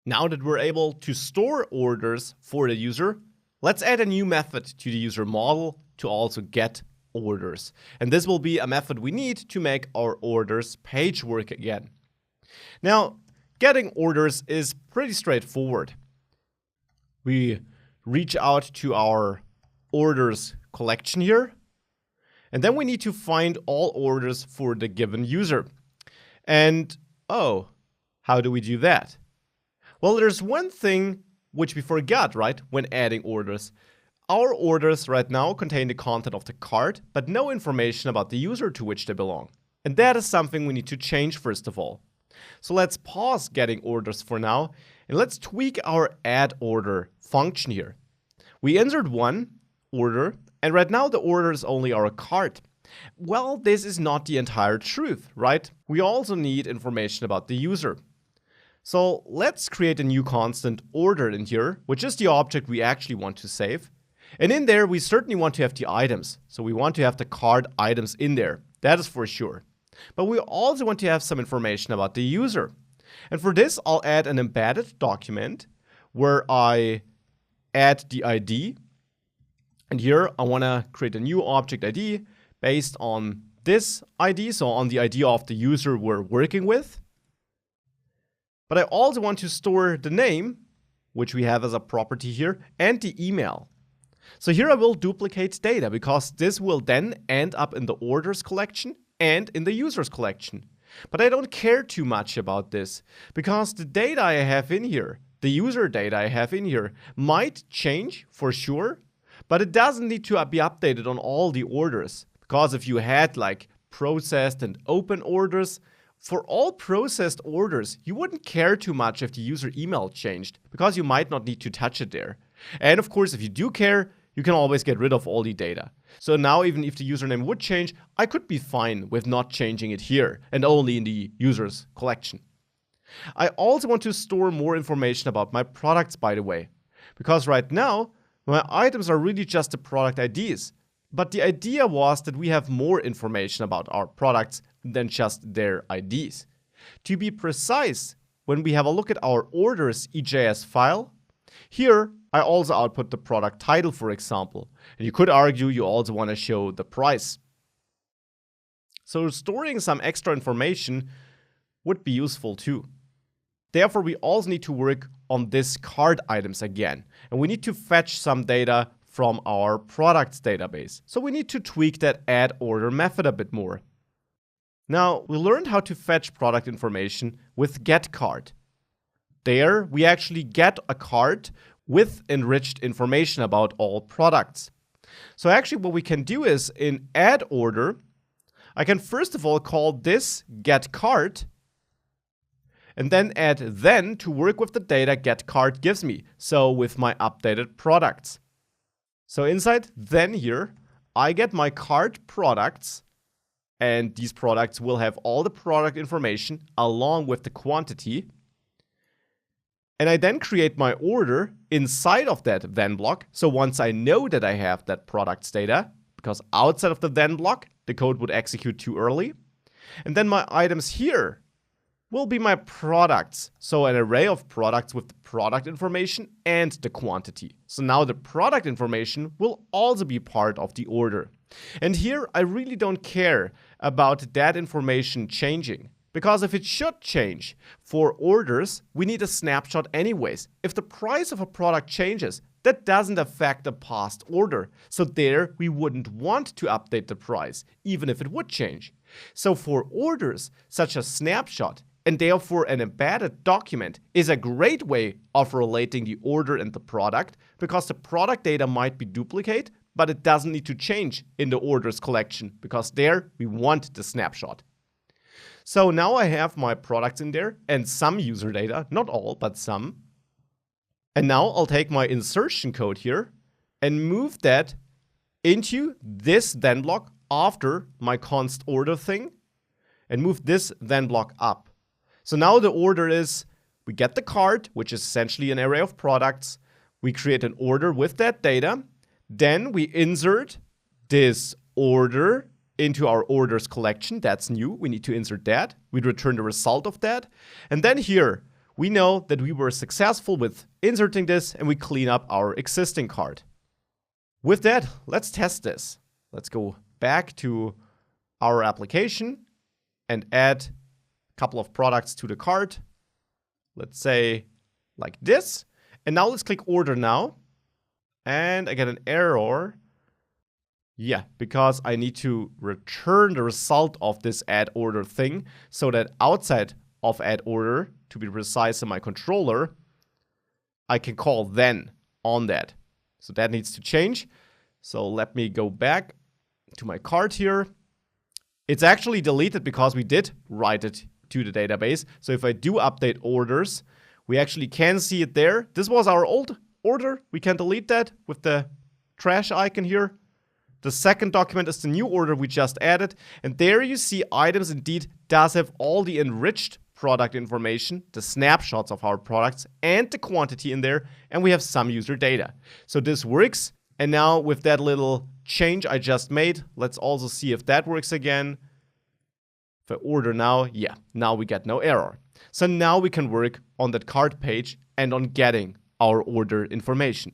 Now that we're able to store orders for the user, let's add a new method to the user model to also get orders. And this will be a method we need to make our orders page work again. Now, getting orders is pretty straightforward. We reach out to our orders collection here, and then we need to find all orders for the given user. And how do we do that? Well, there's one thing which we forgot, right, when adding orders. Our orders right now contain the content of the cart, but no information about the user to which they belong. And that is something we need to change first of all. So let's pause getting orders for now, and let's tweak our add order function here. We insert one order, and right now the order is only our cart. Well, this is not the entire truth, right? We also need information about the user. So let's create a new constant order in here, which is the object we actually want to save. And in there, we certainly want to have the items. So we want to have the cart items in there. That is for sure. But we also want to have some information about the user. And for this, I'll add an embedded document where I add the ID. And here, I want to create a new object ID based on this ID, so on the ID of the user we're working with. But I also want to store the name, which we have as a property here, and the email. So here I will duplicate data because this will then end up in the orders collection and in the users collection. But I don't care too much about this because the data I have in here, the user data I have in here, might change for sure, but it doesn't need to be updated on all the orders. Because if you had like processed and open orders, for all processed orders, you wouldn't care too much if the user email changed because you might not need to touch it there. And of course, if you do care, you can always get rid of all the data. So now even if the username would change, I could be fine with not changing it here and only in the users collection. I also want to store more information about my products, by the way, because right now, my items are really just the product IDs. But the idea was that we have more information about our products than just their IDs. To be precise, when we have a look at our orders EJS file, here I also output the product title, for example. And you could argue you also want to show the price. So storing some extra information would be useful too. Therefore, we also need to work on this cart items again. And we need to fetch some data from our products database. So we need to tweak that add order method a bit more. Now, we learned how to fetch product information with getCart. There, we actually get a cart with enriched information about all products. So actually what we can do is in add order, I can first of all call this getCart and then add then to work with the data getCart gives me. So with my updated products. So inside then here, I get my cart products, and these products will have all the product information along with the quantity. And I then create my order inside of that then block. So once I know that I have that products data, because outside of the then block, the code would execute too early. And then my items here will be my products. So an array of products with the product information and the quantity. So now the product information will also be part of the order. And here I really don't care about that information changing. Because if it should change for orders, we need a snapshot anyways. If the price of a product changes, that doesn't affect the past order. So there we wouldn't want to update the price, even if it would change. So for orders, such as snapshot, and therefore an embedded document is a great way of relating the order and the product, because the product data might be duplicate, but it doesn't need to change in the orders collection, because there we want the snapshot. So now I have my products in there and some user data, not all, but some. And now I'll take my insertion code here and move that into this then block after my const order thing and move this then block up. So now the order is, we get the cart, which is essentially an array of products. We create an order with that data. Then we insert this order into our orders collection. That's new. We need to insert that. We'd return the result of that. And then here, we know that we were successful with inserting this and we clean up our existing cart. With that, let's test this. Let's go back to our application and add a couple of products to the cart. Let's say like this. And now let's click order now. And I get an error. Yeah, because I need to return the result of this add order thing so that outside of add order, to be precise in my controller, I can call then on that. So that needs to change. So let me go back to my cart here. It's actually deleted because we did write it to the database. So if I do update orders, we actually can see it there. This was our old order. We can delete that with the trash icon here. The second document is the new order we just added. And there you see items indeed does have all the enriched product information, the snapshots of our products, and the quantity in there. And we have some user data. So this works. And now with that little change I just made, let's also see if that works again. If I order now, yeah, now we get no error. So now we can work on that cart page and on getting our order information.